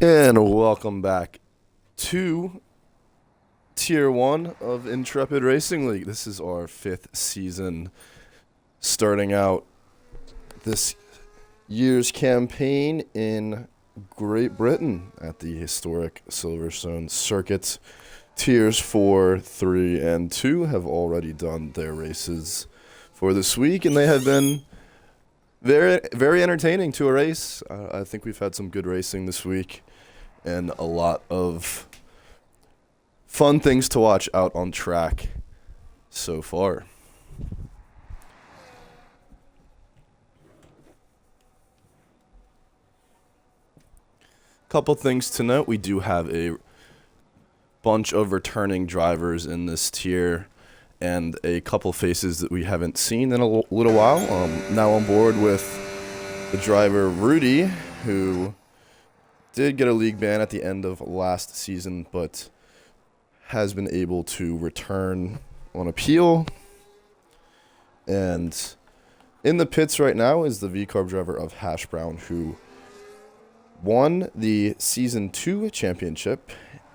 And welcome back to Tier 1 of Intrepid Racing League. This is our 5th season, starting out this year's campaign in Great Britain at the historic Silverstone Circuit. Tiers 4, 3, and 2 have already done their races for this week, and they have been very, very entertaining to a race. I think we've had some good racing this week and a lot of fun things to watch out on track so far. Couple things to note. We do have a bunch of returning drivers in this tier and a couple faces that we haven't seen in a little while. Now on board with the driver Rudy, who did get a league ban at the end of last season, but has been able to return on appeal. And in the pits right now is the V-Carb driver of Hash Brown, who won the Season 2 championship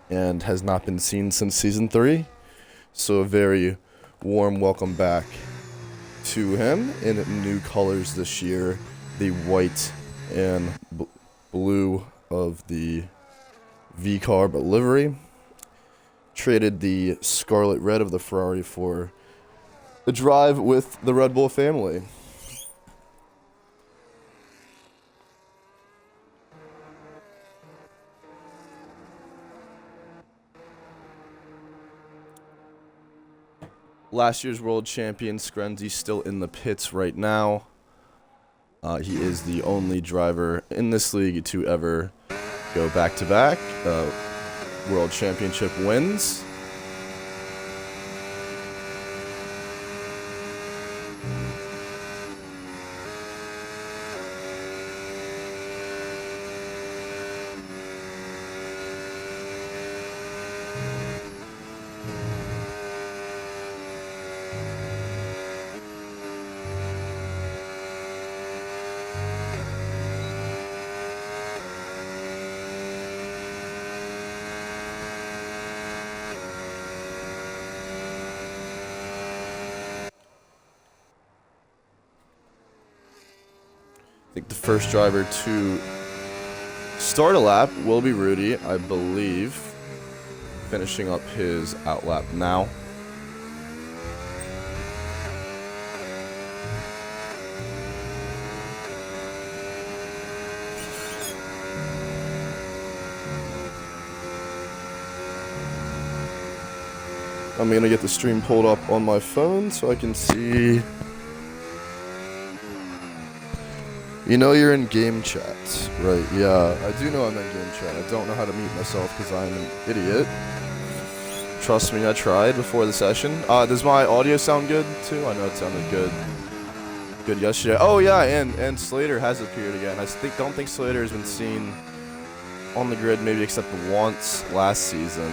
and has not been seen since Season 3. So a very warm welcome back to him in new colors this year, the white and blue of the V-Carb livery. Traded the scarlet red of the Ferrari for a drive with the Red Bull family. Last year's world champion Skrenzy still in the pits right now. He is the only driver in this league to ever go back-to-back world championship wins. I think the first driver to start a lap will be Rudy, I believe, finishing up his outlap now. I'm going to get the stream pulled up on my phone so I can see. You know you're in game chat, right? Yeah, I do know I'm in game chat. I don't know how to mute myself because I'm an idiot. Trust me, I tried before the session. Does my audio sound good too? I know it sounded good yesterday. Oh yeah, and Slater has appeared again. I don't think Slater has been seen on the grid maybe except once last season.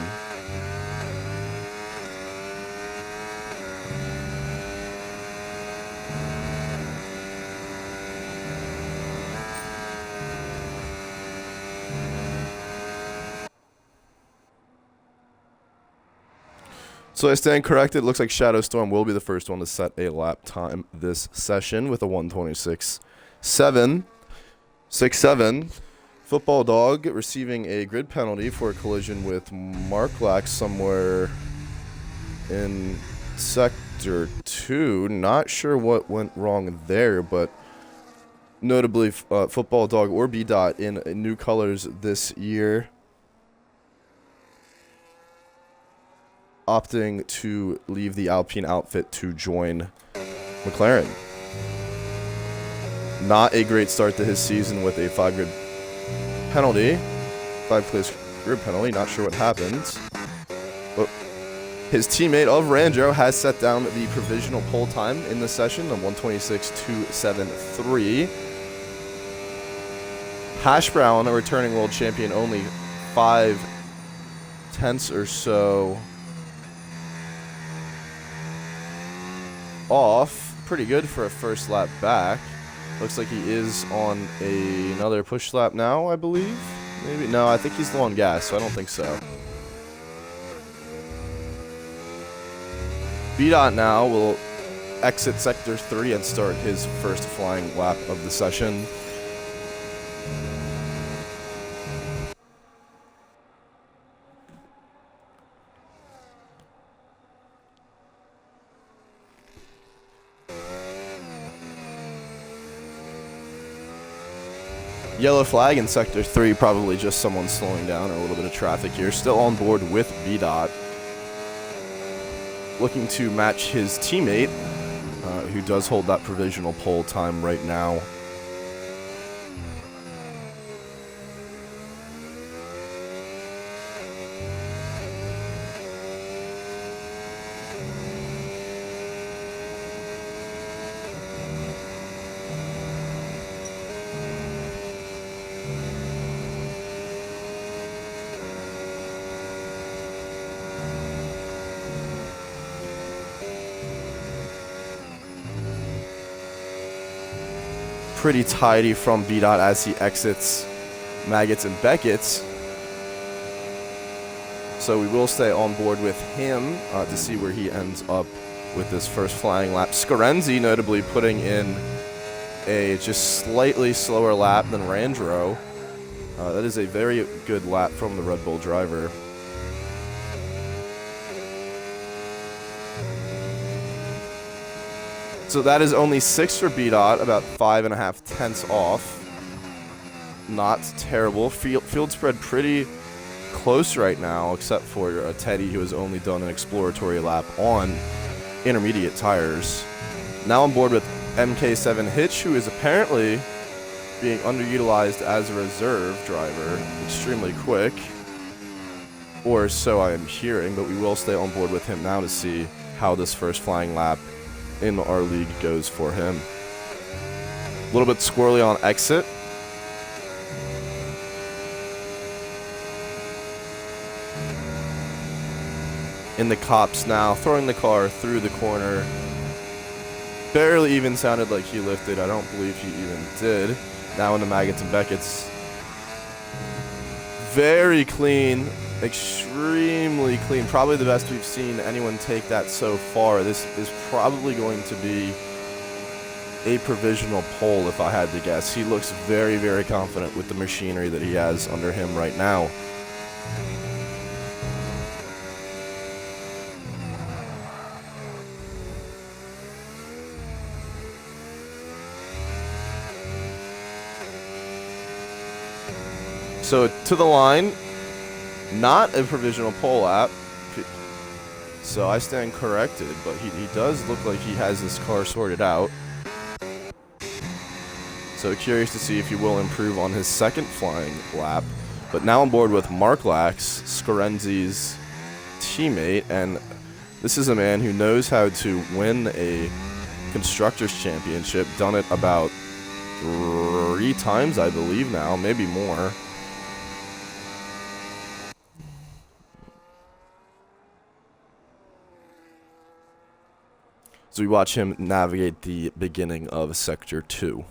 So I stand corrected. It looks like Shadow Storm will be the first one to set a lap time this session with a 1:26.767. Football Dog receiving a grid penalty for a collision with Marklax somewhere in Sector 2. Not sure what went wrong there, but notably Football Dog or B-Dot in new colors this year, opting to leave the Alpine outfit to join McLaren. Not a great start to his season with a 5 place grid penalty. Not sure what happened. But his teammate of Randro has set down the provisional pole time in the session of 1:26.273. Hash Brown, a returning world champion, only 5/10 or so off. Pretty good for a first lap back. Looks like he is on another push lap now, I believe. Maybe. No, I think he's low on gas, so I don't think so. B-Dot now will exit Sector 3 and start his first flying lap of the session. Yellow flag in Sector 3, probably just someone slowing down or a little bit of traffic here. Still on board with B-Dot. Looking to match his teammate, who does hold that provisional pole time right now. Pretty tidy from B-Dot as he exits Maggots and Beckett's. So we will stay on board with him to see where he ends up with this first flying lap. Scarenzi notably putting in a just slightly slower lap than Randro. That is a very good lap from the Red Bull driver. So that is only 6 for B-Dot, about 5.5 tenths off. Not terrible. Field spread pretty close right now, except for Teddy, who has only done an exploratory lap on intermediate tires. Now on board with MK7 Hitch, who is apparently being underutilized as a reserve driver. Extremely quick. Or so I am hearing, but we will stay on board with him now to see how this first flying lap in our league goes for him. A little bit squirrely on exit. In the cops now, throwing the car through the corner. Barely even sounded like he lifted. I don't believe he even did. Now in the Maggots and Beckett's. Very clean. Extremely clean. Probably the best we've seen anyone take that so far. This is probably going to be a provisional pole if I had to guess. He looks very, very confident with the machinery that he has under him right now. So to the line. Not a provisional pole lap, so I stand corrected, but he does look like he has this car sorted out. So curious to see if he will improve on his second flying lap. But now on board with Mark Lax, Scarenzi's teammate, and this is a man who knows how to win a Constructors' Championship. Done it about 3 times, I believe now, maybe more. So we watch him navigate the beginning of Sector 2.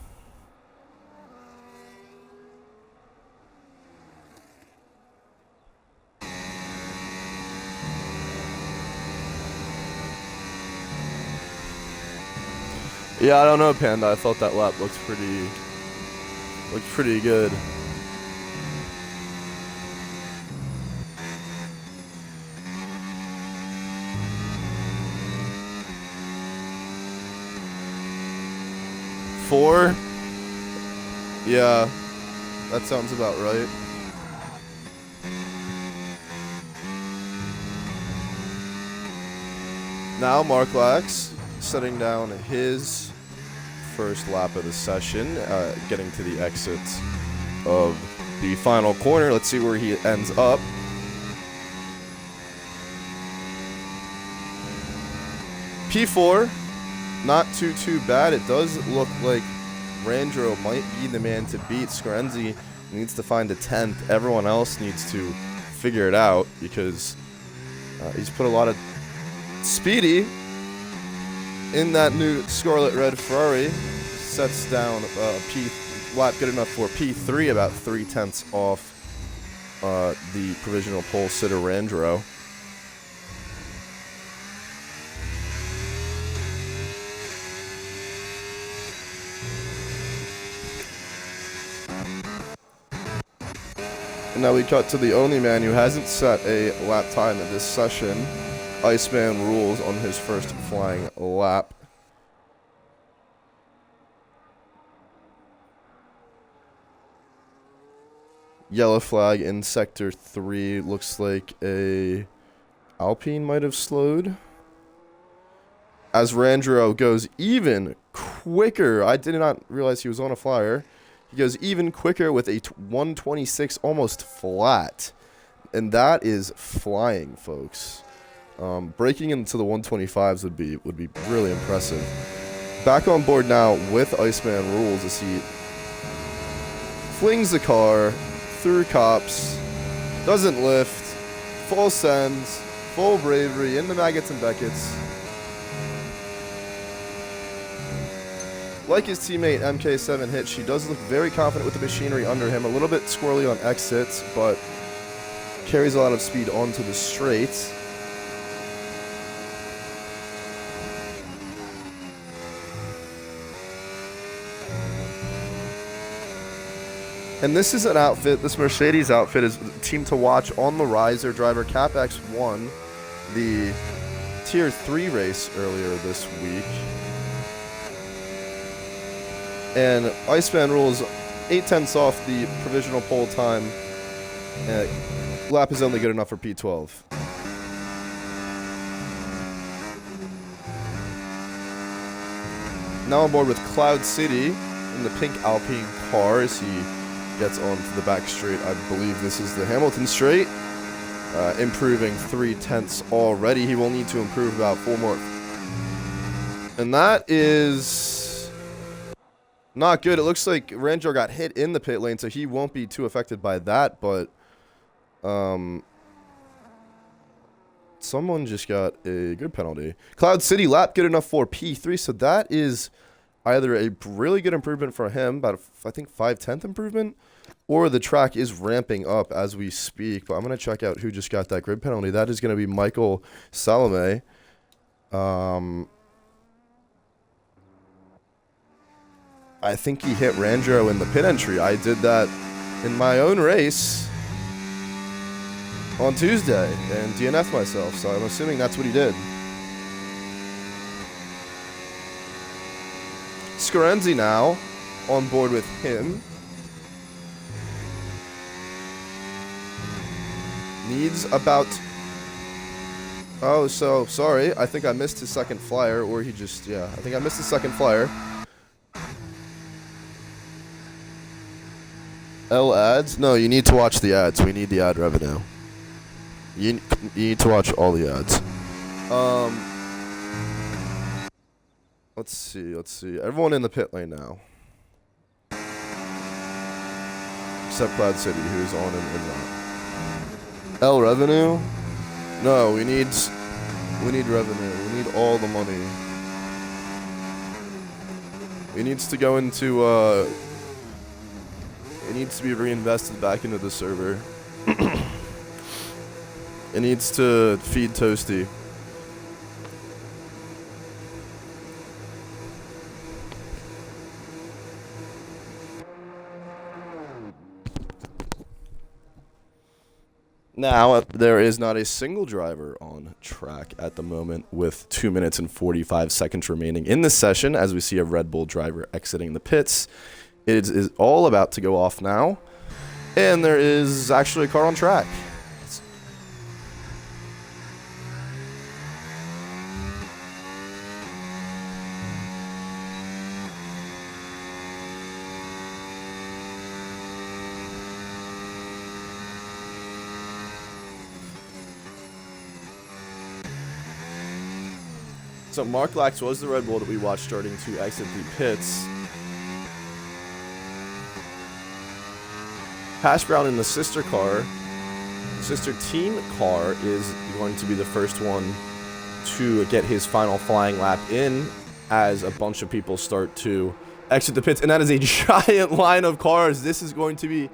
Yeah, I don't know, Panda. I thought that lap looked pretty good. Four? Yeah, that sounds about right. Now Mark Lax setting down his first lap of the session, getting to the exits of the final corner. Let's see where he ends up. P4. Not too bad. It does look like Randro might be the man to beat. Scarenzi needs to find a 10th. Everyone else needs to figure it out because he's put a lot of speedy in that new Scarlet Red Ferrari. Sets down lap good enough for P3, about 3 tenths off the provisional pole sitter Randro. And now we cut to the only man who hasn't set a lap time in this session. Iceman Rules on his first flying lap. Yellow flag in sector 3. Looks like a Alpine might have slowed. As Randro goes even quicker. I did not realize he was on a flyer. He goes even quicker with a 126 almost flat. And that is flying, folks. Breaking into the 125s would be really impressive. Back on board now with Iceman Rules as he flings the car through cops, doesn't lift, full sends, full bravery into Maggots and Beckett's. Like his teammate MK7 Hitch, he does look very confident with the machinery under him. A little bit squirrely on exits, but carries a lot of speed onto the straight. And this is an outfit, this Mercedes outfit is a team to watch on the rise. Their driver CapX won the Tier 3 race earlier this week. And Iceman Rules 8/10 off the provisional pole time. Lap is only good enough for P12. Now on board with Cloud City in the pink Alpine car as he gets onto the back straight. I believe this is the Hamilton straight. Improving 3/10 already. He will need to improve about 4 more. And that is not good. It looks like Randro got hit in the pit lane, so he won't be too affected by that, but someone just got a good penalty. Cloud City lap good enough for P3, so that is either a really good improvement for him, about I think 5/10 improvement, or the track is ramping up as we speak. But I'm going to check out who just got that grid penalty. That is going to be Michael Salome. I think he hit Randro in the pit entry. I did that in my own race on Tuesday and DNF'd myself, so I'm assuming that's what he did. Scarenzi now on board with him. Needs about... Oh, so, sorry. I think I missed his second flyer, or he just... Yeah, I think I missed his second flyer. L ads? No, you need to watch the ads. We need the ad revenue. You need to watch all the ads. Let's see. Everyone in the pit lane now. Except Cloud City, who's on and not. L revenue? No, we need revenue. We need all the money. It needs to go into, it needs to be reinvested back into the server. It needs to feed Toasty. Now, there is not a single driver on track at the moment with 2 minutes and 45 seconds remaining in this session as we see a Red Bull driver exiting the pits. It is all about to go off now, and there is actually a car on track. So Mark Lax was the Red Bull that we watched starting to exit the pits. Hash Brown in the sister team car is going to be the first one to get his final flying lap in as a bunch of people start to exit the pits. And that is a giant line of cars. This is going to be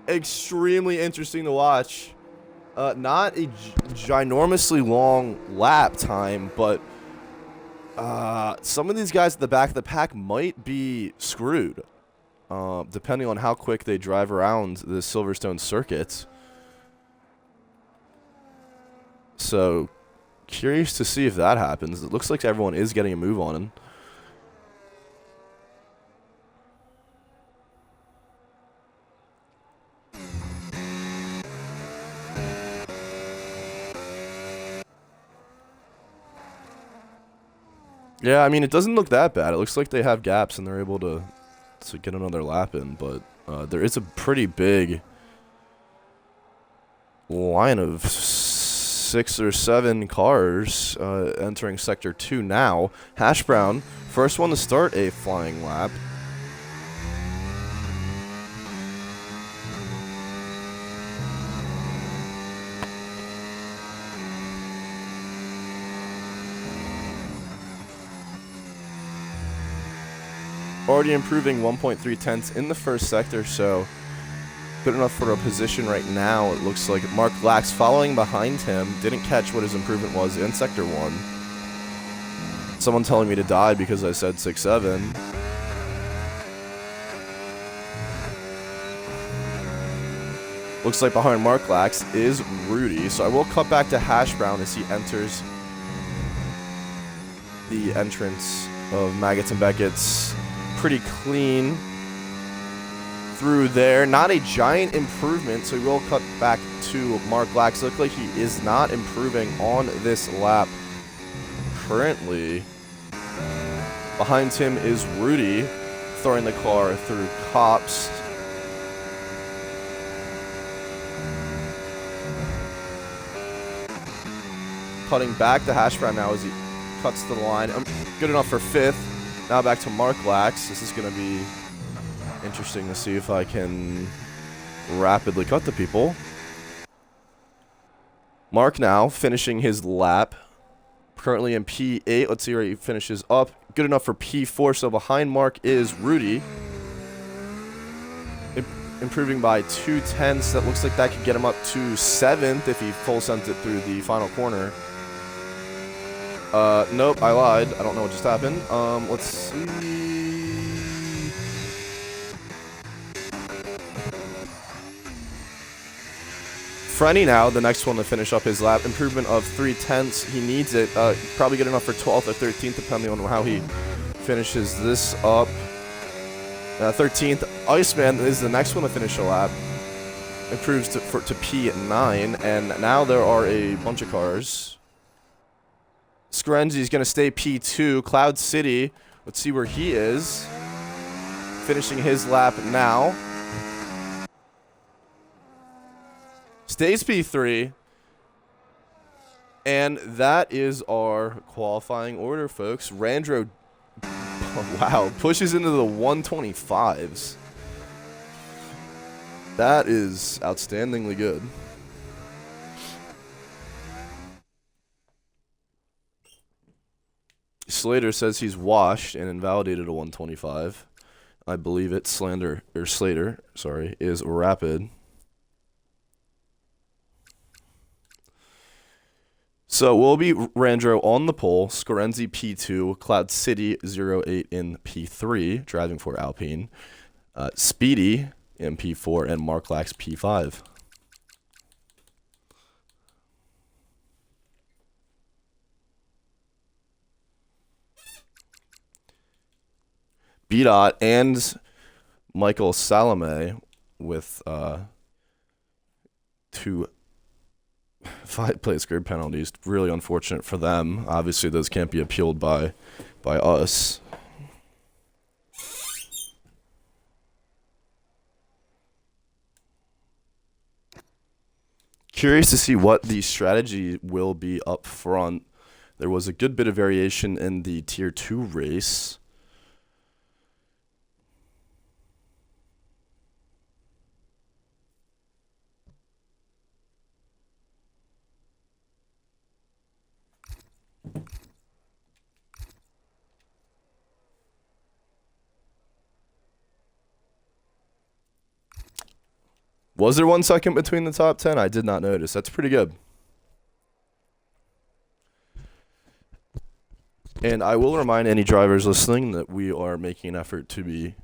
extremely interesting to watch. Not a ginormously long lap time, but some of these guys at the back of the pack might be screwed, depending on how quick they drive around the Silverstone circuit. So, curious to see if that happens. It looks like everyone is getting a move on him. Yeah, I mean, it doesn't look that bad. It looks like they have gaps and they're able to get another lap in, but there is a pretty big line of 6 or 7 cars entering Sector 2 now. Hash Brown, first one to start a flying lap. Already improving 1.3 tenths in the first sector, so good enough for a position right now. It looks like Mark Lax following behind him. Didn't catch what his improvement was in Sector 1. Someone telling me to die because I said 6-7. Looks like behind Mark Lax is Rudy, so I will cut back to Hash Brown as he enters the entrance of Maggots and Beckett's. Pretty clean through there. Not a giant improvement, so we will cut back to Mark Lax. Looks like he is not improving on this lap currently. Behind him is Rudy, throwing the car through cops. Cutting back to Hash Brown now as he cuts to the line. Good enough for 5th. Now back to Mark Lax. This is going to be interesting to see if I can rapidly cut the people. Mark now finishing his lap. Currently in P8. Let's see where he finishes up. Good enough for P4. So behind Mark is Rudy. Improving by 2 tenths. That looks like that could get him up to 7th if he full sent it through the final corner. Nope, I lied. I don't know what just happened. Let's see. Frenny now, the next one to finish up his lap. Improvement of 3 tenths. He needs it. Probably good enough for 12th or 13th, depending on how he finishes this up. 13th. Iceman is the next one to finish a lap. Improves to P9, and now there are a bunch of cars. Scorenzi's going to stay P2. Cloud City, let's see where he is. Finishing his lap now. Stays P3. And that is our qualifying order, folks. Randro, wow, pushes into the 125s. That is outstandingly good. Slater says he's washed and invalidated a 125. I believe it. Slater, sorry, is rapid. So we'll be Randro on the pole, Scorenzi P2, Cloud City 08 in P3, driving for Alpine, Speedy in P4, and Mark Lax P5. B-Dot and Michael Salome with 2 5-place grid penalties. Really unfortunate for them. Obviously, those can't be appealed by us. Curious to see what the strategy will be up front. There was a good bit of variation in the Tier 2 race. Was there 1 second between the top 10? I did not notice. That's pretty good. And I will remind any drivers listening that we are making an effort to be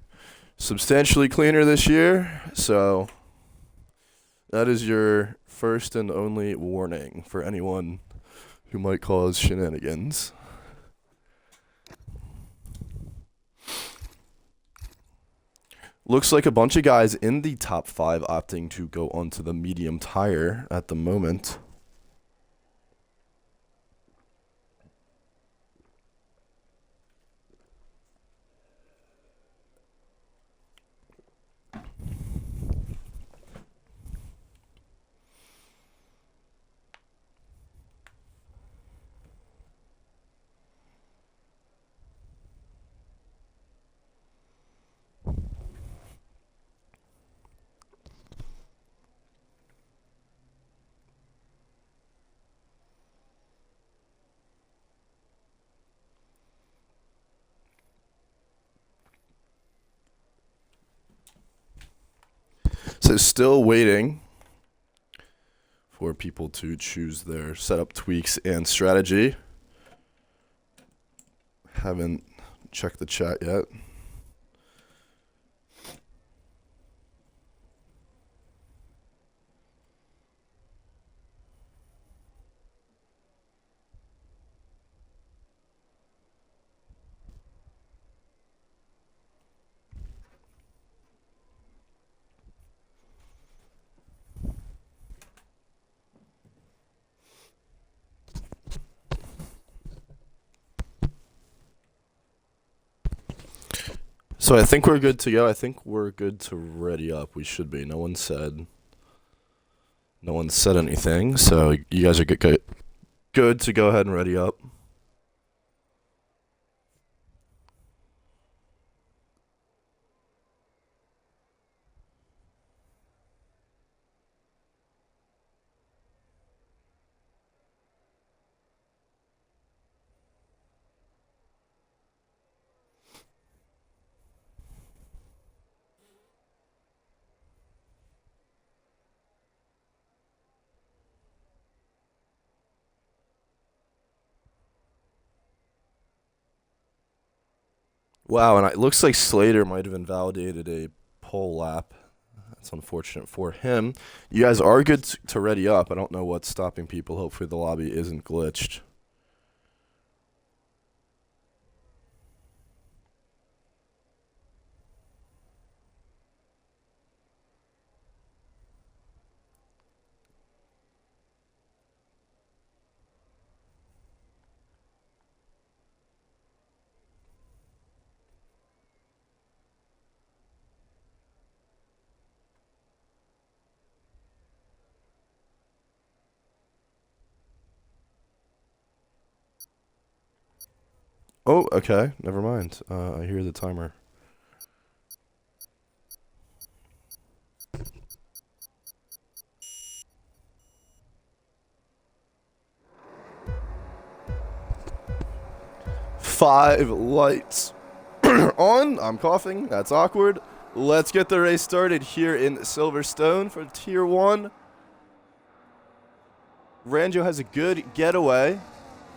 substantially cleaner this year. So that is your first and only warning for anyone who might cause shenanigans. Looks like a bunch of guys in the top 5 opting to go onto the medium tire at the moment. So still waiting for people to choose their setup tweaks and strategy. Haven't checked the chat yet. So I think we're good to go. I think we're good to ready up. We should be. No one said anything. So you guys are good to go ahead and ready up. Wow, and it looks like Slater might have invalidated a pole lap. That's unfortunate for him. You guys are good to ready up. I don't know what's stopping people. Hopefully the lobby isn't glitched. Oh, okay. Never mind. I hear the timer. Five lights on. I'm coughing. That's awkward. Let's get the race started here in Silverstone for Tier 1. Ranjo has a good getaway.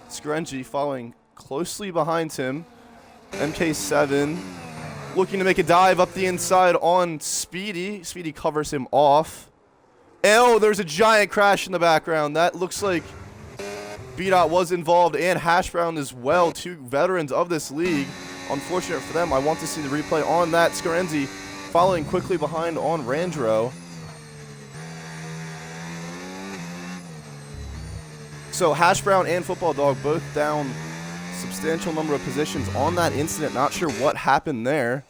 Screngy following closely behind him. MK7 looking to make a dive up the inside on Speedy. Speedy covers him off. Oh, there's a giant crash in the background. That looks like B-Dot was involved and Hash Brown as well. Two veterans of this league. Unfortunate for them. I want to see the replay on that. Scarenzi following quickly behind on Randro. So Hash Brown and Football Dog both down substantial number of positions on that incident. Not sure what happened there.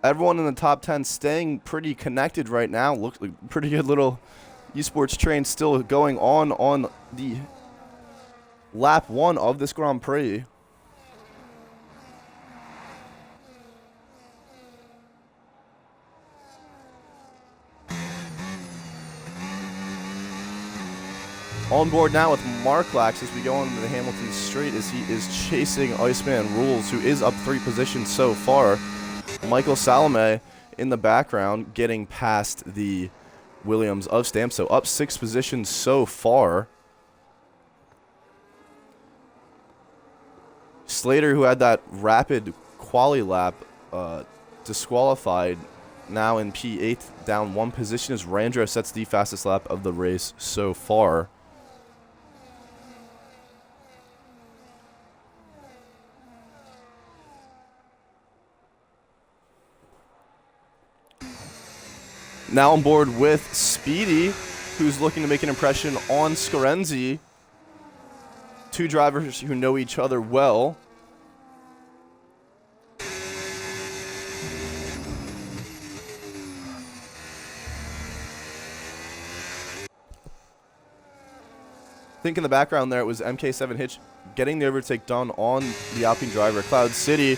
Everyone in the top 10 staying pretty connected right now. Looks like pretty good little esports train still going on the lap 1 of this Grand Prix. On board now with Mark Lax as we go into the Hamilton Straight as he is chasing Iceman Rules, who is up 3 positions so far. Michael Salome in the background, getting past the Williams of Stamp. So up 6 positions so far. Slater, who had that rapid quali lap, disqualified, now in P8, down 1 position as Randro sets the fastest lap of the race so far. Now on board with Speedy, who's looking to make an impression on Scorenzi. 2 drivers who know each other well. I think in the background there it was MK7 Hitch getting the overtake done on the Alpine driver, Cloud City.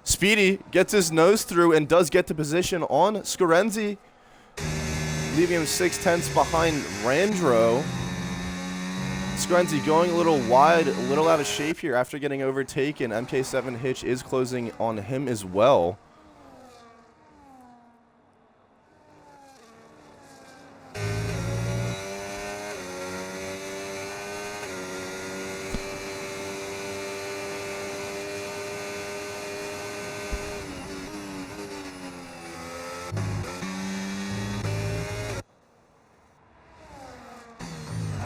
Speedy gets his nose through and does get to position on Scorenzi, leaving him 6/10 behind Randro. Scorenzi going a little wide, a little out of shape here after getting overtaken. MK7 Hitch is closing on him as well.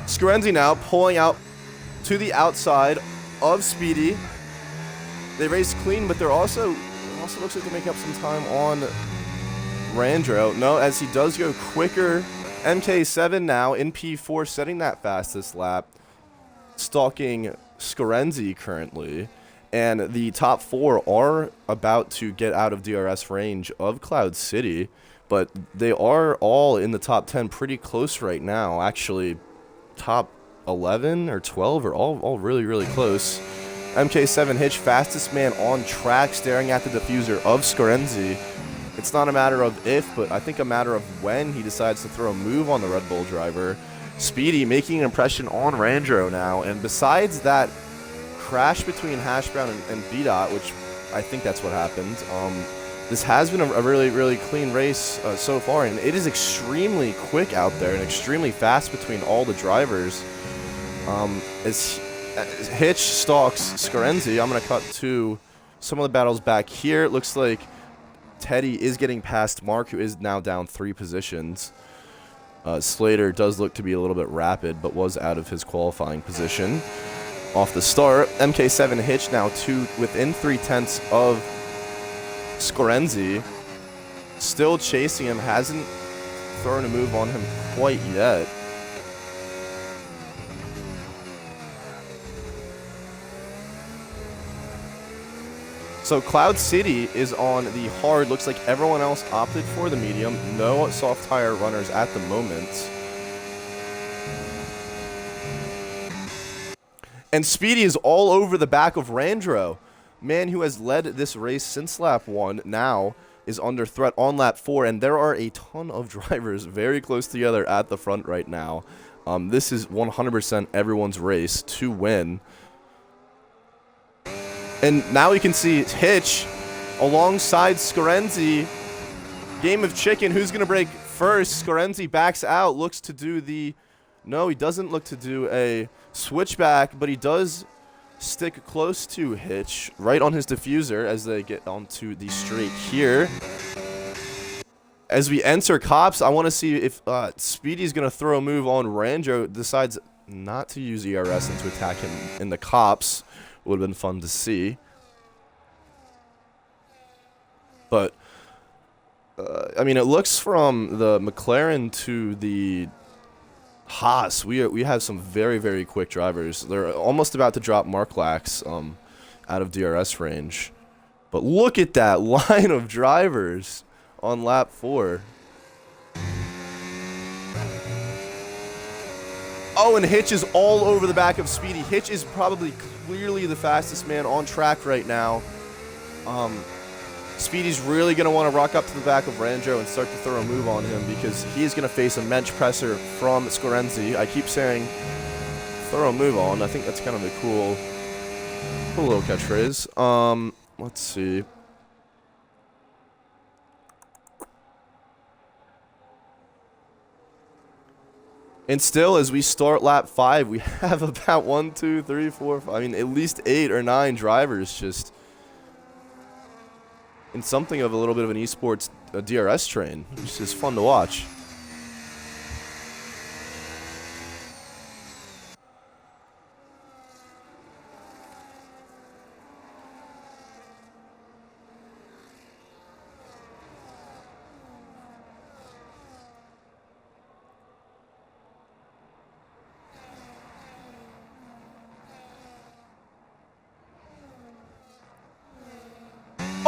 Scorenzi now pulling out to the outside of Speedy. They race clean, but it also looks like they're making up some time on Randro. No, as he does go quicker. MK7 now in P4, setting that fastest lap, stalking Scorenzi currently. And the top 4 are about to get out of DRS range of Cloud City, but they are all in the top 10 pretty close right now. Actually, top 11 or 12 are all really, really close. MK7 Hitch, fastest man on track, staring at the diffuser of Scorenzi. It's not a matter of if, but I think a matter of when he decides to throw a move on the Red Bull driver. Speedy making an impression on Randro now, and besides that crash between Hash Brown and B-Dot, which I think that's what happened, this has been a really, really clean race so far, and it is extremely quick out there and extremely fast between all the drivers. As Hitch stalks Scorenzi, I'm going to cut to some of the battles back here. It looks like Teddy is getting past Mark, who is now down 3 positions. Slater does look to be a little bit rapid, but was out of his qualifying position off the start. MK7 Hitch now within 3/10 of Scorenzi, still chasing him, hasn't thrown a move on him quite yet. So Cloud City is on the hard. Looks like everyone else opted for the medium. No soft tire runners at the moment. And Speedy is all over the back of Randro. Man who has led this race since lap 1 now is under threat on lap 4, and there are a ton of drivers very close together at the front right now. This is 100% everyone's race to win. And now you can see Hitch alongside Scorenzi. Game of chicken. Who's going to break first? Scorenzi backs out, looks to do the... No, he doesn't look to do a switchback, but he does stick close to Hitch, right on his diffuser as they get onto the straight here. As we enter Cops, I want to see if Speedy's going to throw a move on Randro, decides not to use ERS and to attack him in the Cops. Would have been fun to see. But, I mean, it looks from the McLaren to the Haas, we have some very, very quick drivers. They're almost about to drop Mark Lax out of DRS range. But look at that line of drivers on lap 4. Oh, and Hitch is all over the back of Speedy. Hitch is probably clearly the fastest man on track right now. Speedy's really going to want to rock up to the back of Randro and start to throw a move on him, because he's going to face a bench presser from Scorenzi. I keep saying throw a move on. I think that's kind of a cool little catchphrase. Let's see. And still, as we start lap 5, we have about 1, 2, 3, 4, 5, I mean, at least 8 or 9 drivers just in something of a little bit of an esports DRS train, which is fun to watch.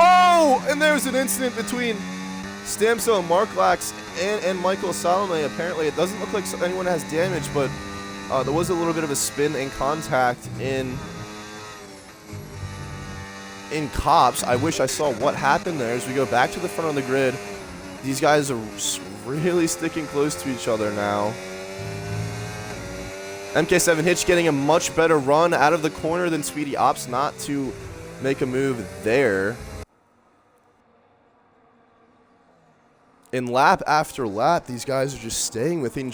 Oh, and there's an incident between Stamso and Mark Lax and Michael Salome. Apparently, it doesn't look like anyone has damage, but there was a little bit of a spin and contact in Cops. I wish I saw what happened there. As we go back to the front of the grid, these guys are really sticking close to each other now. MK7 Hitch getting a much better run out of the corner than Speedy Ops, not to make a move there. In lap after lap, these guys are just staying within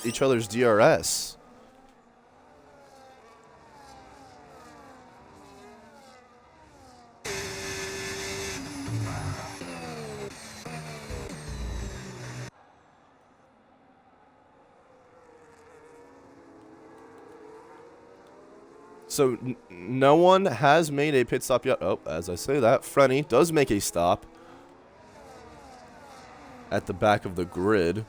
each other's DRS. So no one has made a pit stop yet. Oh, as I say that, Frenny does make a stop at the back of the grid.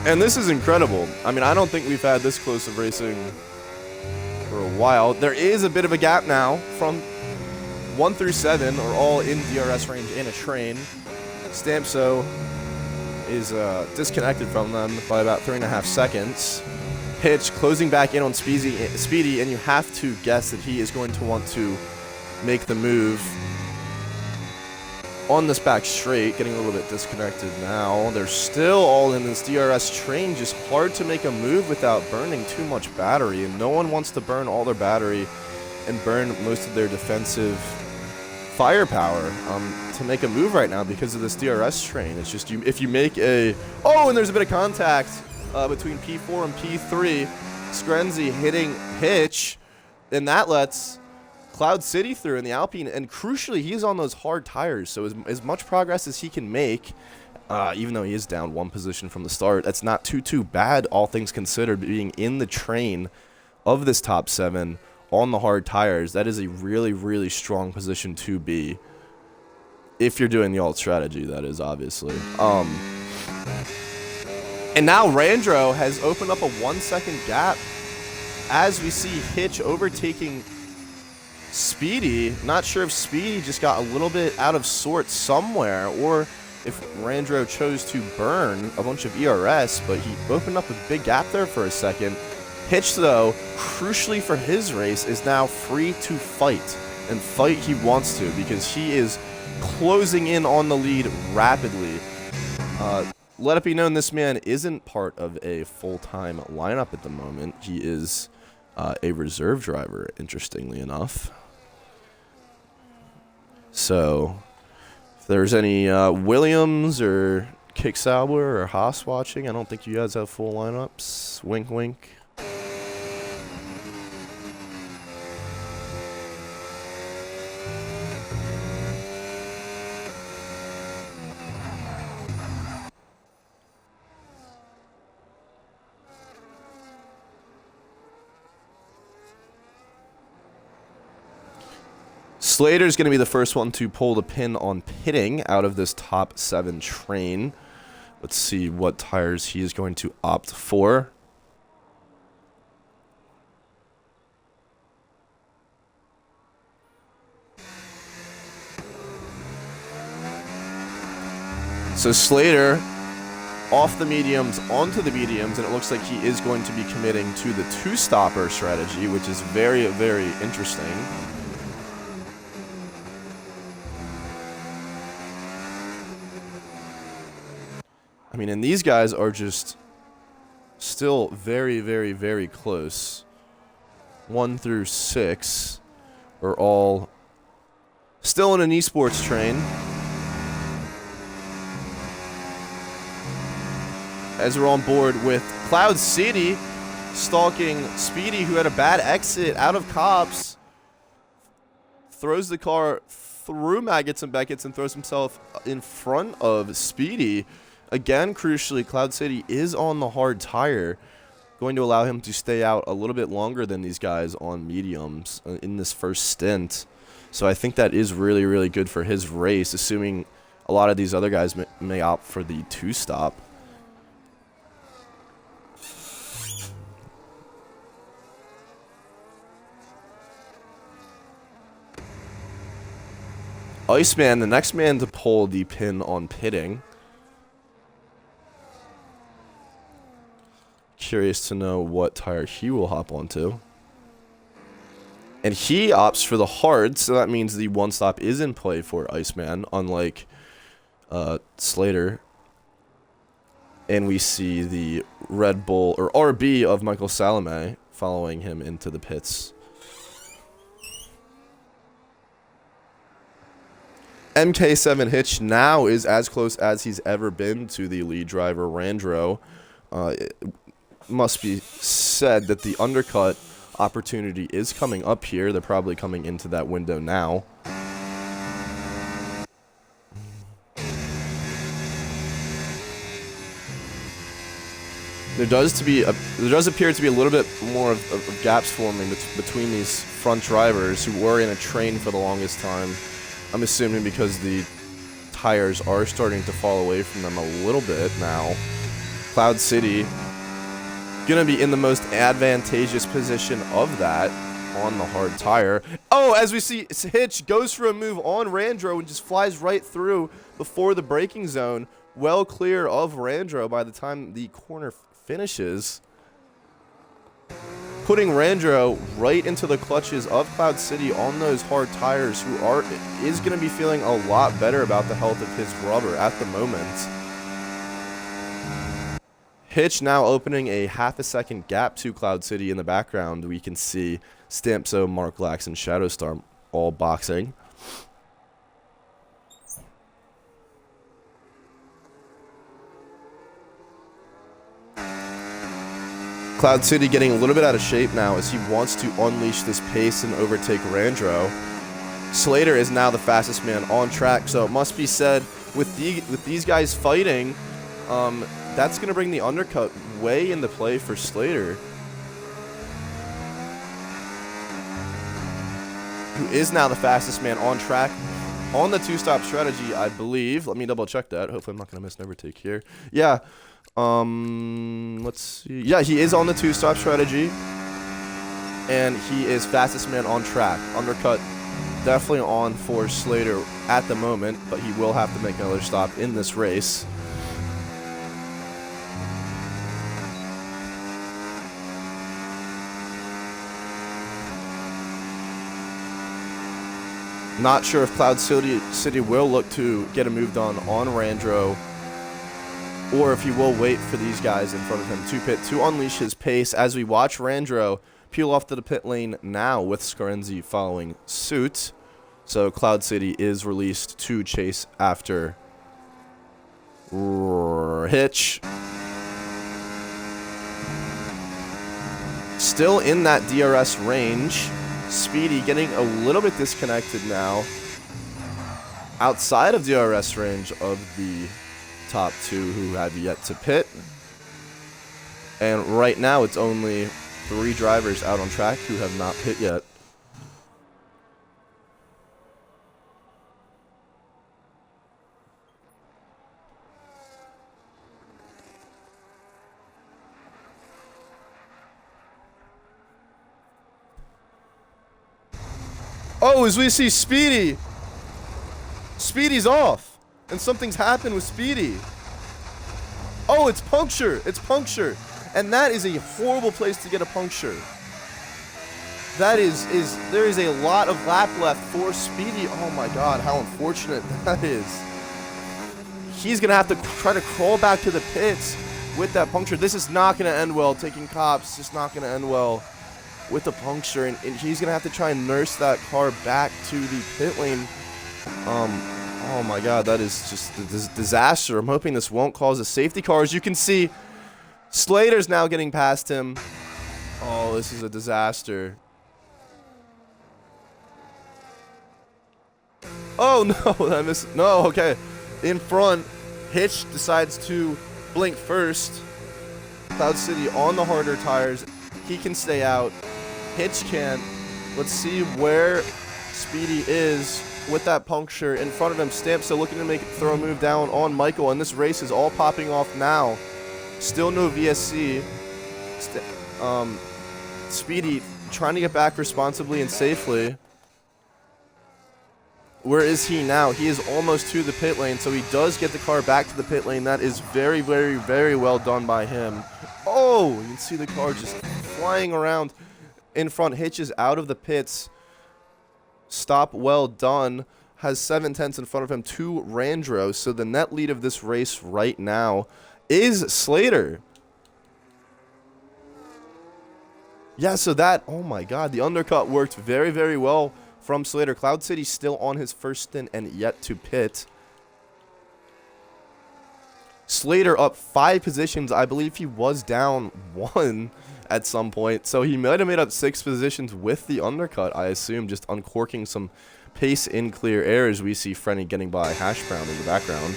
And this is incredible. I mean, I don't think we've had this close of racing for a while. There is a bit of a gap now from 1 through 7 are all in DRS range in a train. Stamso is disconnected from them by about 3.5 seconds. Hitch closing back in on Speedy, and you have to guess that he is going to want to make the move on this back straight, getting a little bit disconnected now. They're still all in this DRS train, just hard to make a move without burning too much battery, and no one wants to burn all their battery and burn most of their defensive firepower to make a move right now because of this DRS train. It's just if you make a... Oh, and there's a bit of contact between P4 and P3. Skrenzy hitting Hitch, and that lets Cloud City through in the Alpine, and crucially, he's on those hard tires, so as much progress as he can make, even though he is down 1 position from the start, that's not too bad, all things considered, being in the train of this top 7 on the hard tires. That is a really, really strong position to be. If you're doing the alt strategy, that is, obviously. And now Randro has opened up a 1-second gap as we see Hitch overtaking Speedy. Not sure if Speedy just got a little bit out of sorts somewhere, or if Randro chose to burn a bunch of ERS, but he opened up a big gap there for a second. Hitch, though, crucially for his race, is now free to fight, and fight he wants to, because he is closing in on the lead rapidly. Let it be known, this man isn't part of a full-time lineup at the moment. He is a reserve driver, interestingly enough. So, if there's any Williams or Kicksauer or Haas watching, I don't think you guys have full lineups. Wink, wink. Slater's going to be the first one to pull the pin on pitting out of this top 7 train. Let's see what tires he is going to opt for. So Slater off the mediums onto the mediums, and it looks like he is going to be committing to the 2-stopper strategy, which is very, very interesting. I mean, and these guys are just still very, very, very close. 1 through 6 are all still in an esports train. As we're on board with Cloud City stalking Speedy, who had a bad exit out of cops. Throws the car through Maggots and Beckett's and throws himself in front of Speedy. Again, crucially, Cloud City is on the hard tire, going to allow him to stay out a little bit longer than these guys on mediums in this first stint. So I think that is really, really good for his race, assuming a lot of these other guys may opt for the 2-stop. Iceman, the next man to pull the pin on pitting. Curious to know what tire he will hop onto. And he opts for the hard, so that means the 1-stop is in play for Iceman, unlike Slater. And we see the Red Bull, or RB, of Michael Salome following him into the pits. MK7 Hitch now is as close as he's ever been to the lead driver, Randro. It must be said that the undercut opportunity is coming up here. They're probably coming into that window now. There does appear to be a little bit more of gaps forming between these front drivers who were in a train for the longest time. I'm assuming because the tires are starting to fall away from them a little bit now. Cloud City gonna be in the most advantageous position of that on the hard tire. Oh, as we see, Hitch goes for a move on Randro and just flies right through before the braking zone. Well clear of Randro by the time the corner finishes. Putting Randro right into the clutches of Cloud City on those hard tires, who is going to be feeling a lot better about the health of his rubber at the moment. Hitch now opening a half a second gap to Cloud City in the background. We can see Stampso, Mark Lax, and Shadowstar all boxing. Cloud City getting a little bit out of shape now as he wants to unleash this pace and overtake Randro. Slater is now the fastest man on track, so it must be said with these guys fighting, that's going to bring the undercut way into play for Slater, who is now the fastest man on track on the 2-stop strategy, I believe. Let me double check that. Hopefully I'm not going to miss an overtake here. Yeah. Let's see. Yeah, he is on the 2-stop strategy, and he is fastest man on track. Undercut definitely on for Slater at the moment, but he will have to make another stop in this race. Not sure if Cloud City will look to get a move done on Randro, or if he will wait for these guys in front of him to pit to unleash his pace as we watch Randro peel off to the pit lane now with Scarenzi following suit. So Cloud City is released to chase after Hitch. Still in that DRS range. Speedy getting a little bit disconnected now. Outside of DRS range of the top two who have yet to pit. And right now it's only 3 drivers out on track who have not pit yet. Oh, as we see Speedy. Speedy's off. And something's happened with Speedy. Oh, it's puncture. It's puncture. And that is a horrible place to get a puncture. That there is a lot of lap left for Speedy. Oh my god, how unfortunate that is. He's going to have to try to crawl back to the pits with that puncture. This is not going to end well. Taking cops, just not going to end well. with a puncture, and he's going to have to try and nurse that car back to the pit lane. Oh my god, that is just a disaster. I'm hoping this won't cause a safety car. As you can see, Slater's now getting past him. Oh, this is a disaster. Oh no, I missed. No, okay. In front, Hitch decides to blink first. Cloud City on the harder tires. He can stay out. Hitch can't. Let's see where Speedy is with that puncture in front of him. Stamp still looking to make throw a move down on Michael, and this race is all popping off now. Still no VSC. Speedy trying to get back responsibly and safely. Where is he now? He is almost to the pit lane, so he does get the car back to the pit lane. That is very, very, very well done by him. Oh, you can see the car just flying around in front. Hitch is out of the pits. Stop well done. Has 7/10 in front of him to Randro. So the net lead of this race right now is Slater. Yeah, so that, oh my god, the undercut worked very, very well from Slater. Cloud City still on his first stint and yet to pit. Slater up 5 positions. I believe he was down 1 at some point. So he might have made up 6 positions with the undercut, I assume, just uncorking some pace in clear air as we see Frenny getting by Hash Brown in the background.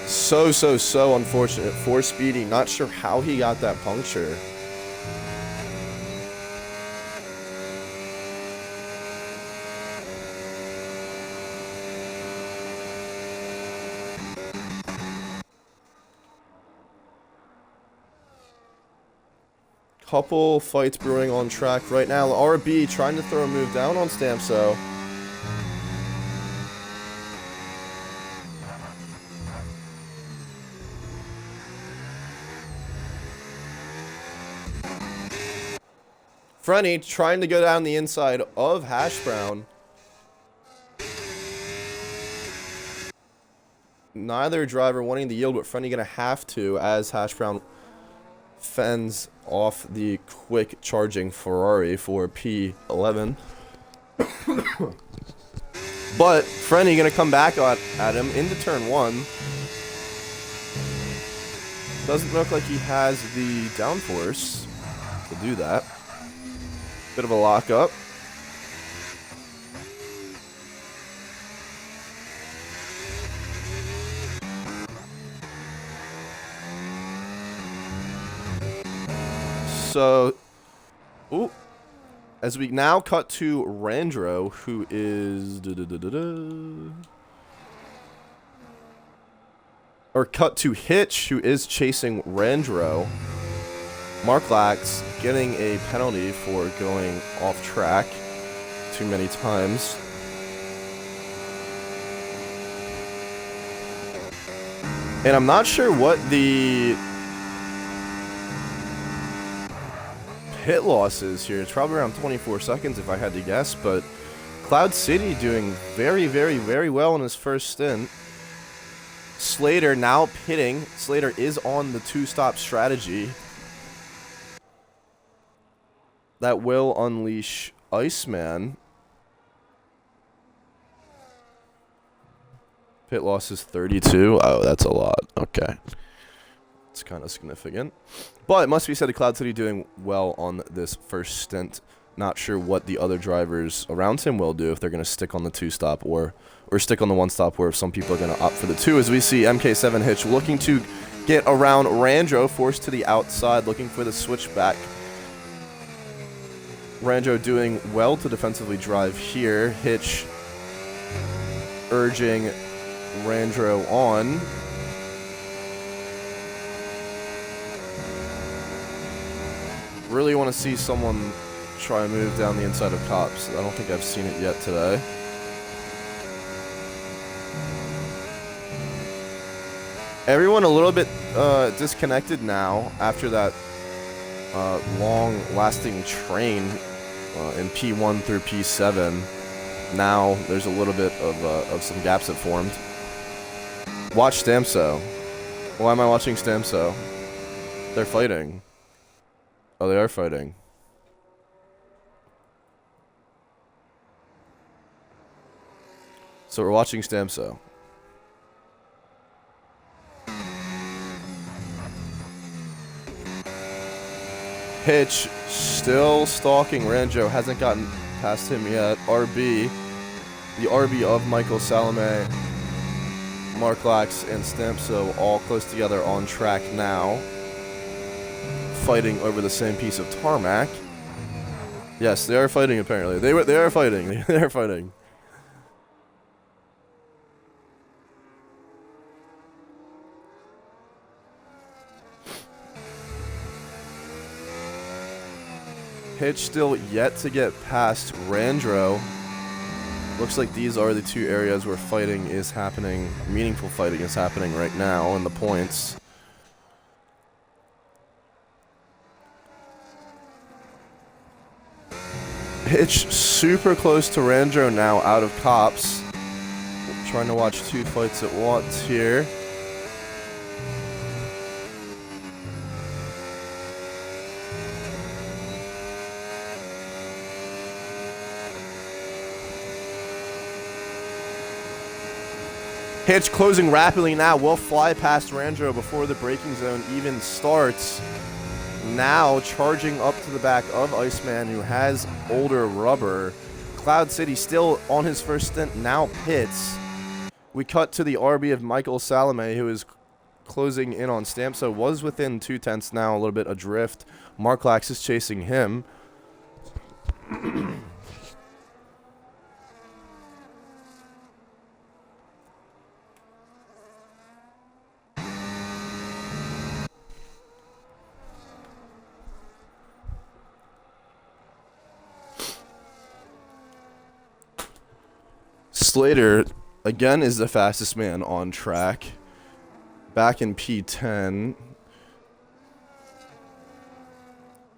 So unfortunate for Speedy. Not sure how he got that puncture. Couple fights brewing on track right now. RB trying to throw a move down on Stamso. Frenny trying to go down the inside of Hash Brown. Neither driver wanting the yield, but Frenny going to have to as Hash Brown fends off the quick charging Ferrari for P11. But Frenny going to come back at him into turn 1. Doesn't look like he has the downforce to do that. Bit of a lockup. So, ooh, as we now cut to Randro, who is or cut to Hitch, who is chasing Randro. Mark Lax getting a penalty for going off track too many times. And I'm not sure what the pit loss is here. It's probably around 24 seconds if I had to guess, but Cloud City doing very, very, very well in his first stint. Slater now pitting. Slater is on the 2-stop strategy. That will unleash Iceman. Pit loss is 32. Oh, that's a lot. Okay. It's kind of significant. But it must be said, Cloud City doing well on this first stint. Not sure what the other drivers around him will do, if they're going to stick on the 2-stop or stick on the 1-stop, or if some people are going to opt for the 2. As we see MK7 Hitch looking to get around Randro, forced to the outside, looking for the switchback. Randro doing well to defensively drive here. Hitch urging Randro on. Really want to see someone try and move down the inside of Cops. I don't think I've seen it yet today. Everyone a little bit disconnected now after that long-lasting train in P1 through P7. Now there's a little bit of some gaps that formed. Watch Stamso. Why am I watching Stamso? They're fighting. Oh, they are fighting. So we're watching Stamso. Hitch still stalking Randro. Hasn't gotten past him yet. RB. The RB of Michael Salome, Mark Lax, and Stamso all close together on track now. Fighting over the same piece of tarmac. Yes, they are fighting apparently. They are fighting. They are fighting. Hitch still yet to get past Randro. Looks like these are the two areas where fighting is happening. Meaningful fighting is happening right now in the points. Hitch super close to Randro now, out of cops. Trying to watch two fights at once here. Hitch closing rapidly now, will fly past Randro before the braking zone even starts. Now charging up to the back of Iceman, who has older rubber. Cloud City still on his first stint, now pits. We cut to the RB of Michael Salome, who is closing in on Stamso. Was within 2/10 now, a little bit adrift. Mark Lax is chasing him. Slater, again, is the fastest man on track. Back in P10.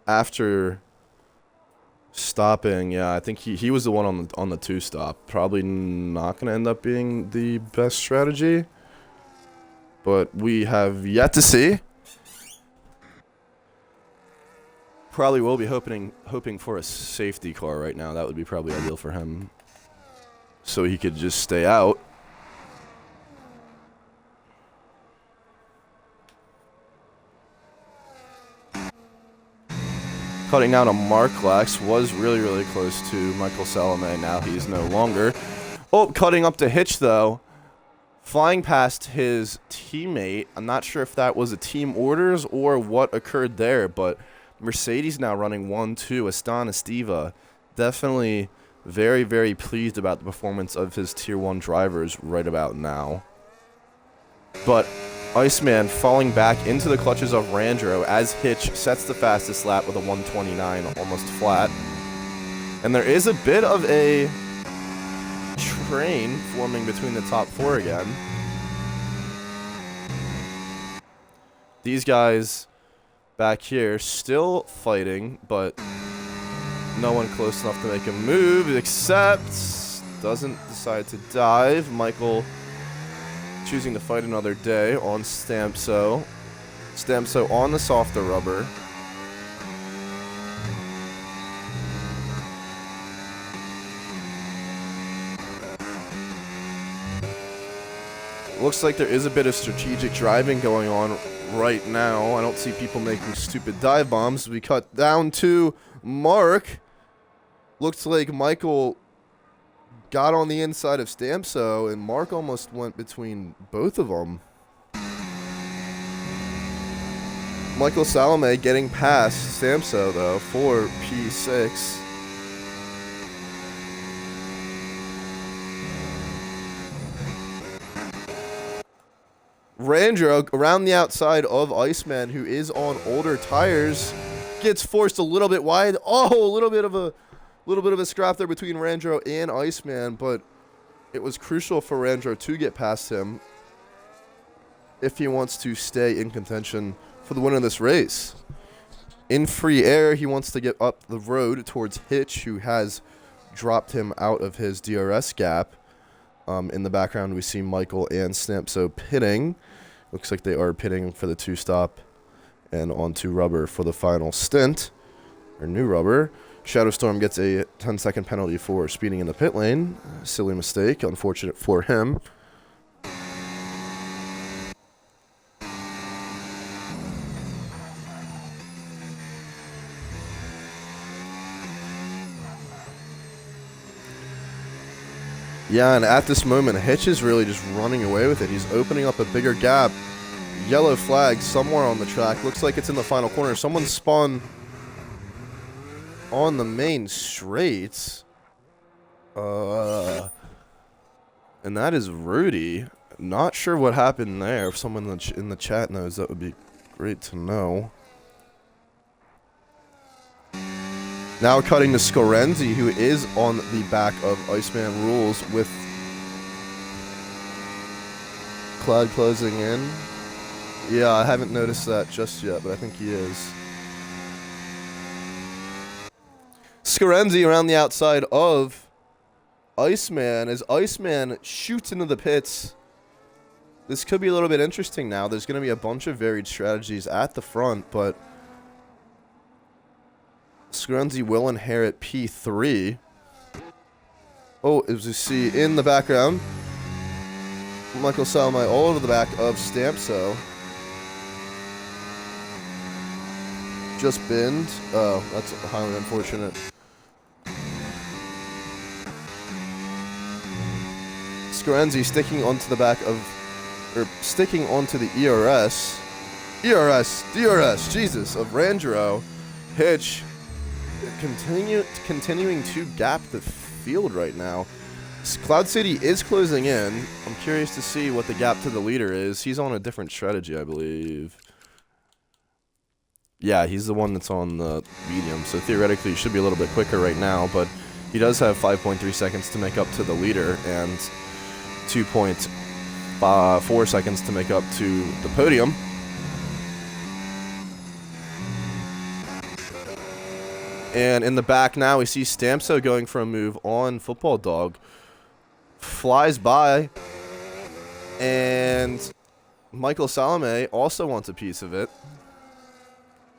After stopping, yeah, I think he was the one on the 2-stop. Probably not going to end up being the best strategy. But we have yet to see. Probably will be hoping for a safety car right now. That would be probably ideal for him, so he could just stay out. Cutting down a Mark Lax, was really close to Michael Salome. Now he's no longer. Oh, cutting up to Hitch though. Flying past his teammate. I'm not sure if that was a team orders or what occurred there, but Mercedes now running 1-2. Astana Estiva. Definitely very pleased about the performance of his Tier 1 drivers right about now. But Iceman falling back into the clutches of Randro as Hitch sets the fastest lap with a 129, almost flat. And there is a bit of a train forming between the top four again. These guys back here still fighting, but no one close enough to make a move, except doesn't decide to dive. Michael choosing to fight another day on Stamso. Stamso on the softer rubber. Looks like there is a bit of strategic driving going on right now. I don't see people making stupid dive bombs. We cut down to Mark. Looks like Michael got on the inside of Stamso, and Mark almost went between both of them. Michael Salome getting past Stamso, though, for P6. Randro around the outside of Iceman, who is on older tires, gets forced a little bit wide. Oh, a little bit of a scrap there between Randro and Iceman, but it was crucial for Randro to get past him if he wants to stay in contention for the win of this race. In free air, he wants to get up the road towards Hitch, who has dropped him out of his DRS gap. In the background, we see Michael and Stampso pitting. Looks like they are pitting for the 2-stop and onto rubber for the final stint. Or new rubber. Shadowstorm gets a 10-second penalty for speeding in the pit lane. Silly mistake. Unfortunate for him. Yeah, and at this moment, Hitch is really just running away with it. He's opening up a bigger gap. Yellow flag somewhere on the track. Looks like it's in the final corner. Someone spun on the main straight. And that is Rudy. Not sure what happened there. If someone in the chat knows, that would be great to know. Now cutting to Scorenzi, who is on the back of Iceman Rules with Cloud closing in. Yeah, I haven't noticed that just yet, but I think he is. Scorenzi around the outside of Iceman as Iceman shoots into the pits. This could be a little bit interesting now. There's going to be a bunch of varied strategies at the front, but Scorenzi will inherit P3. Oh, as you see in the background, Michael Salmai all over the back of Stampso. Just binned. Oh, that's highly unfortunate. Scorenzi sticking onto the back of, or sticking onto the ERS, DRS, Jesus, of Rangero. Hitch continuing to gap the field right now. Cloud City is closing in. I'm curious to see what the gap to the leader is. He's on a different strategy, I believe. Yeah, he's the one that's on the medium, so theoretically he should be a little bit quicker right now, but he does have 5.3 seconds to make up to the leader and 2.4 seconds to make up to the podium. And in the back now, we see Stampso going for a move on Football Dog. Flies by. And Michael Salome also wants a piece of it.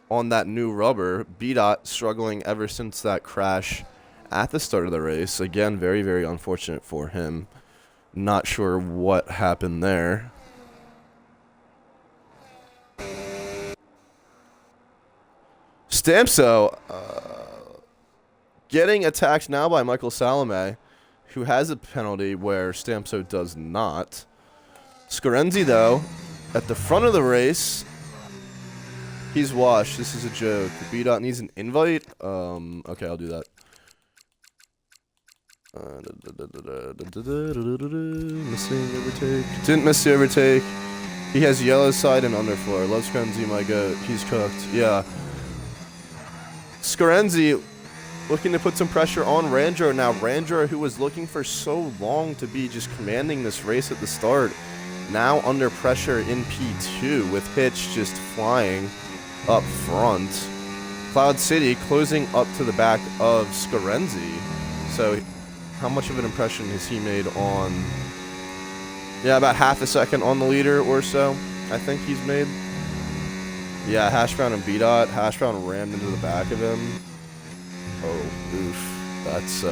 On that new rubber. B-Dot struggling ever since that crash at the start of the race. Again, very, very unfortunate for him. Not sure what happened there. Stampso getting attacked now by Michael Salome, who has a penalty where Stampso does not. Scorenzi, though, at the front of the race, he's washed. This is a joke. B-Dot needs an invite. Okay, I'll do that. Missing overtake. Didn't miss the overtake. He has yellow side and underfloor. Loves Scorenzi, my goat. He's cooked. Yeah. Scorenzi looking to put some pressure on Randro. Now, Randro, who was looking for so long to be just commanding this race at the start, now under pressure in P2 with Hitch just flying up front. Cloud City closing up to the back of Scorenzi. So, how much of an impression has he made on... Yeah, about half a second on the leader or so, I think he's made. Yeah, Hashbrown and B-Dot. Hashbrown rammed into the back of him. Oh, oof. That's,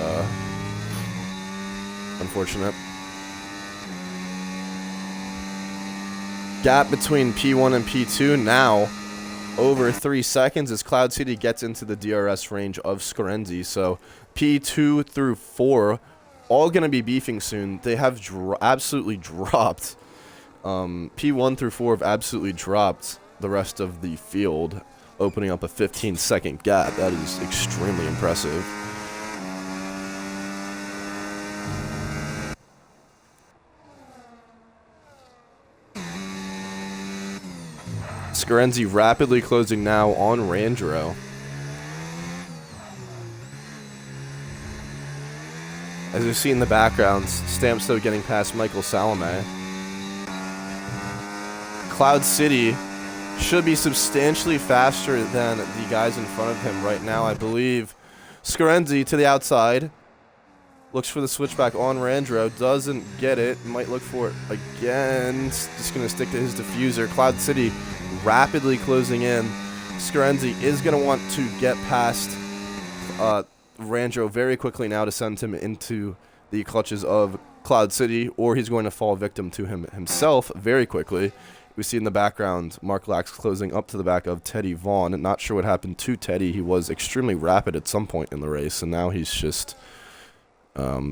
unfortunate. Gap between P1 and P2 now over 3 seconds as Cloud City gets into the DRS range of Scorenzi. So P2 through 4 all going to be beefing soon. They have absolutely dropped. P1 through 4 have absolutely dropped the rest of the field, opening up a 15-second gap. That is extremely impressive. Scorenzi rapidly closing now on Randro. As you see in the background, Stampso getting past Michael Salome. Cloud City should be substantially faster than the guys in front of him right now, I believe. Scorenzi to the outside. Looks for the switchback on Randro. Doesn't get it. Might look for it again. Just going to stick to his diffuser. Cloud City rapidly closing in. Scarenzi is going to want to get past Randro very quickly now to send him into the clutches of Cloud City, or he's going to fall victim to him himself very quickly. We see in the background Mark Lax closing up to the back of Teddy Vaughn. Not sure what happened to Teddy. He was extremely rapid at some point in the race, and now he's just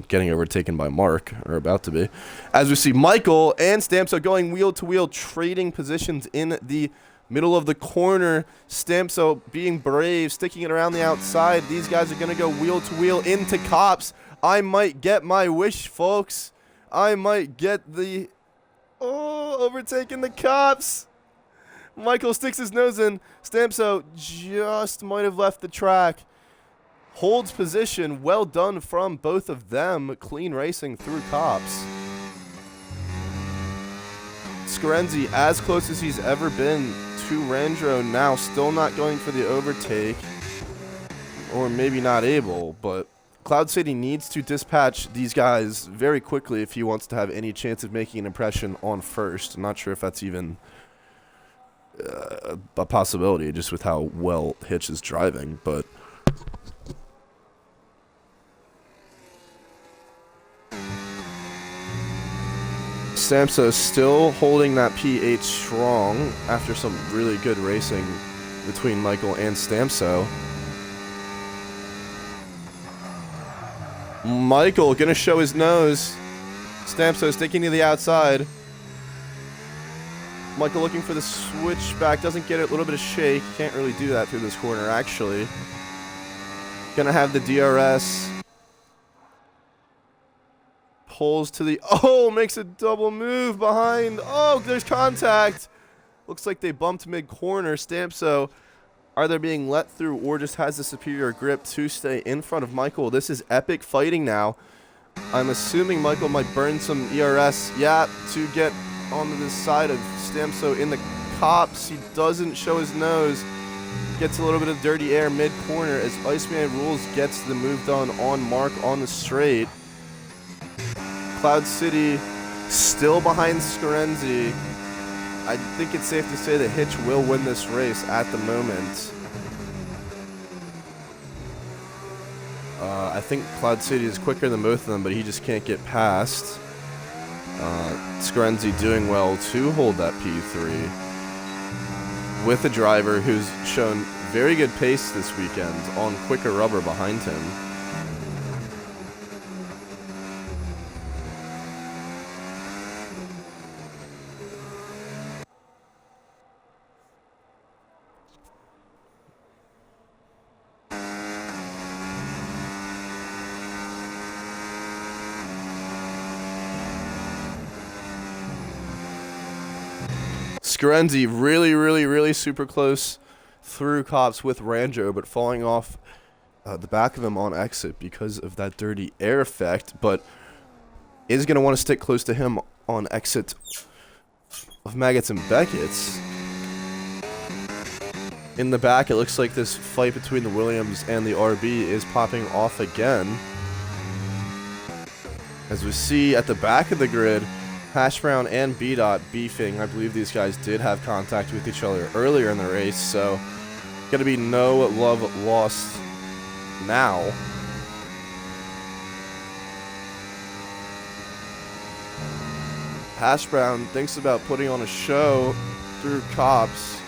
getting overtaken by Mark, or about to be. As we see Michael and Stamso going wheel to wheel, trading positions in the middle of the corner. Stamso being brave, sticking it around the outside. These guys are going to go wheel to wheel into Cops. I might get my wish, folks. I might get the... Oh, overtaking the Cops. Michael sticks his nose in. Stamso just might have left the track. Holds position. Well done from both of them. Clean racing through Cops. Scarenzi as close as he's ever been to Randro now. Still not going for the overtake. Or maybe not able, but Cloud City needs to dispatch these guys very quickly if he wants to have any chance of making an impression on first. I'm not sure if that's even a possibility, just with how well Hitch is driving, but... Stamso still holding that P8 strong after some really good racing between Michael and Stamso. Michael gonna show his nose. Stamso sticking to the outside. Michael looking for the switchback, doesn't get it, a little bit of shake. Can't really do that through this corner, actually. Gonna have the DRS. Pulls to the... Oh, makes a double move behind. Oh, there's contact. Looks like they bumped mid-corner. Stamso either being let through or just has the superior grip to stay in front of Michael. This is epic fighting now. I'm assuming Michael might burn some ERS, yeah, to get onto the side of Stamso in the Cops. He doesn't show his nose. Gets a little bit of dirty air mid-corner as Iceman Rules gets the move done on Mark on the straight. Cloud City still behind Scarenzi. I think it's safe to say that Hitch will win this race at the moment. I think Cloud City is quicker than both of them, but he just can't get past. Scarenzi doing well to hold that P3 with a driver who's shown very good pace this weekend on quicker rubber behind him. Scarenzi really super close through Cops with Randro, but falling off the back of him on exit because of that dirty air effect, but is going to want to stick close to him on exit of Maggots and Beckett's. In the back, it looks like this fight between the Williams and the RB is popping off again. As we see at the back of the grid, Hash Brown and B-Dot beefing. I believe these guys did have contact with each other earlier in the race, so going to be no love lost now. Hash Brown thinks about putting on a show through Cops.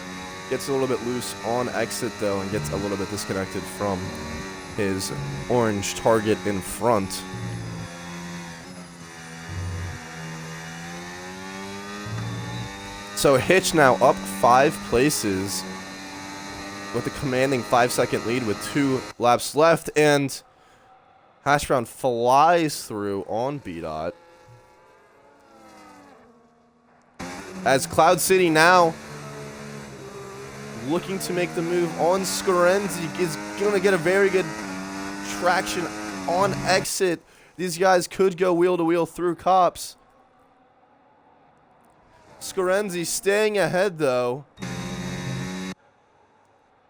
Gets a little bit loose on exit, though, and gets a little bit disconnected from his orange target in front. So Hitch now up 5 places with a commanding 5-second lead with 2 laps left, and Hash Brown flies through on B-Dot. As Cloud City now looking to make the move on Scarenzi, is going to get a very good traction on exit. These guys could go wheel to wheel through Cops. Scarenzi staying ahead, though.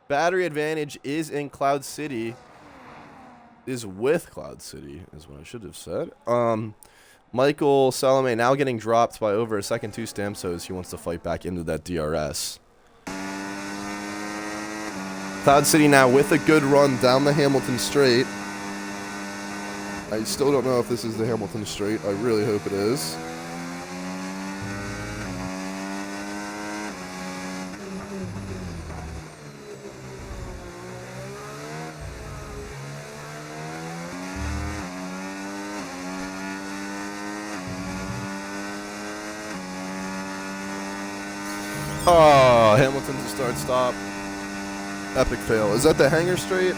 Battery advantage is in Cloud City. is with Cloud City, is what I should have said. Michael Salome now getting dropped by over a second. 2 Stamsos. He wants to fight back into that DRS. Cloud City now with a good run down the Hamilton Straight. I still don't know if this is the Hamilton Straight. I really hope it is. Oh, Hamilton to start-stop. Epic fail. Is that the Hangar Straight?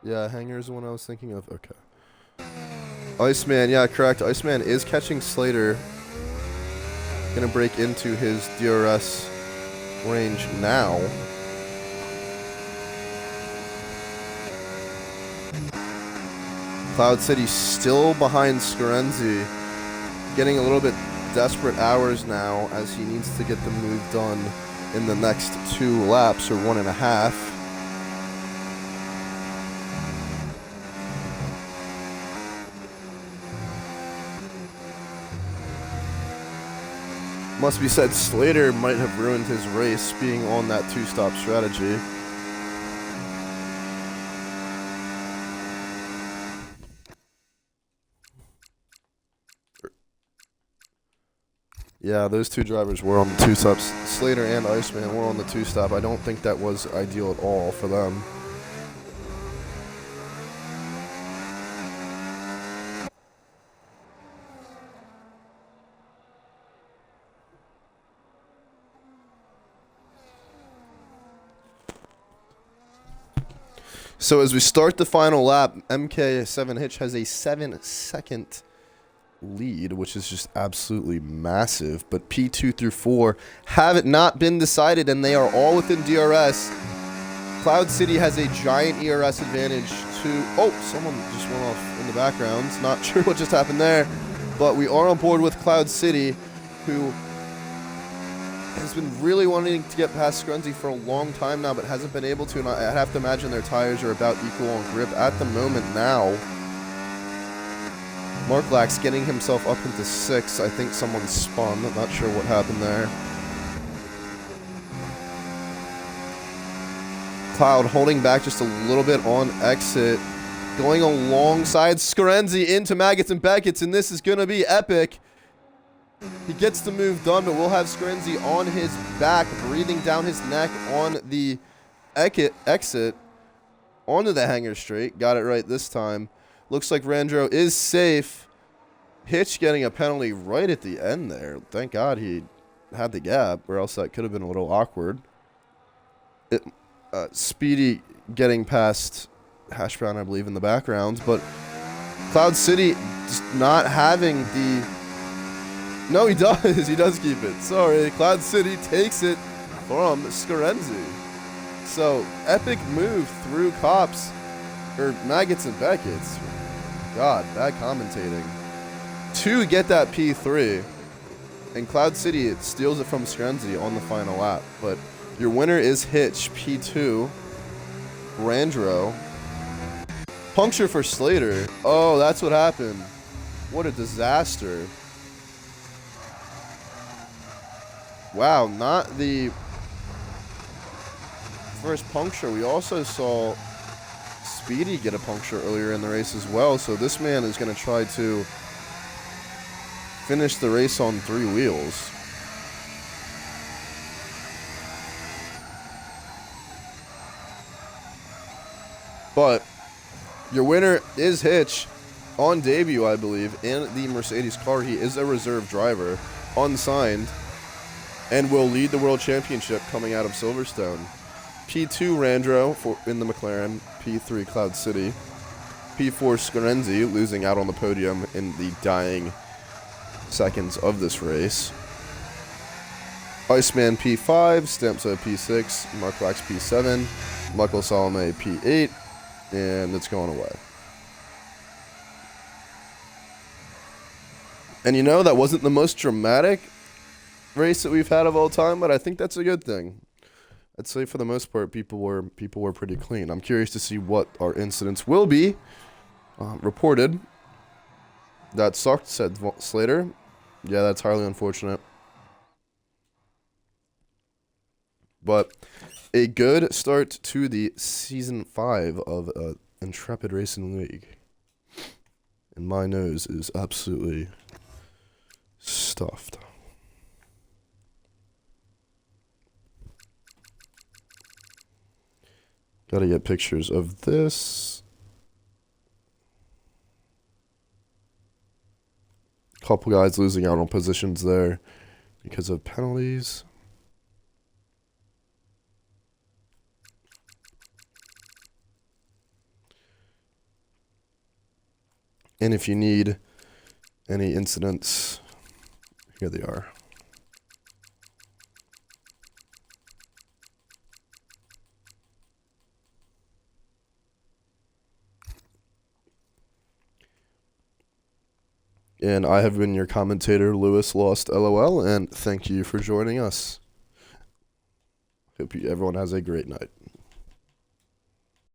Yeah, Hangar is the one I was thinking of. Okay. Iceman, yeah, correct. Iceman is catching Slater. Gonna break into his DRS range now. Cloud City still behind Scarenzi. Getting a little bit desperate hours now as he needs to get the move done in the next 2 laps or 1.5. Must be said, Slater might have ruined his race being on that 2-stop strategy. Yeah, those 2 drivers were on the 2-stops. Slater and Iceman were on the 2-stop. I don't think that was ideal at all for them. So as we start the final lap, MK7 Hitch has a 7-second lead, which is just absolutely massive. But P2 through 4 have it not been decided, and they are all within DRS. Cloud City has a giant ERS advantage to... Oh, someone just went off in the background. Not sure what just happened there. But we are on board with Cloud City, who has been really wanting to get past Scrunzy for a long time now, but hasn't been able to, and I have to imagine their tires are about equal on grip at the moment now. Mark Lax getting himself up into 6. I think someone spun. I'm not sure what happened there. Cloud holding back just a little bit on exit. Going alongside Scarenzi into Maggots and Beckett's, and this is going to be epic. He gets the move done, but we'll have Scarenzi on his back, breathing down his neck on the exit onto the Hangar Straight. Got it right this time. Looks like Randro is safe. Hitch getting a penalty right at the end there. Thank God he had the gap, or else that could have been a little awkward. Speedy getting past Hash Brown, I believe, in the background, but Cloud City just not having the... No, he does. He does keep it. Sorry. Cloud City takes it from Scarenzi. So, epic move through Cops, or Maggots and Beckett's. God, bad commentating. To get that P3. And Cloud City steals it from Scarenzi on the final lap. But your winner is Hitch, P2. Randro. Puncture for Slater. Oh, that's what happened. What a disaster. Wow, not the first puncture. We also saw Speedy get a puncture earlier in the race as well. So this man is going to try to finish the race on 3 wheels. But your winner is Hitch on debut, I believe, in the Mercedes car. He is a reserve driver, unsigned, and will lead the World Championship coming out of Silverstone. P2 Randro in the McLaren, P3 Cloud City, P4 Scarenzi losing out on the podium in the dying seconds of this race. Iceman P5, Stampso P6, Mark Lax P7, Michael Salome P8, and it's going away. And you know, that wasn't the most dramatic race that we've had of all time, but I think that's a good thing. I'd say for the most part, people were pretty clean. I'm curious to see what our incidents will be reported. That sucked, said Slater. Yeah, that's highly unfortunate. But a good start to the Season 5 of Intrepid Racing League. And my nose is absolutely stuffed. Gotta get pictures of this. Couple guys losing out on positions there because of penalties. And if you need any incidents, here they are. And I have been your commentator, Lewis Lost LOL, and thank you for joining us. Hope everyone has a great night.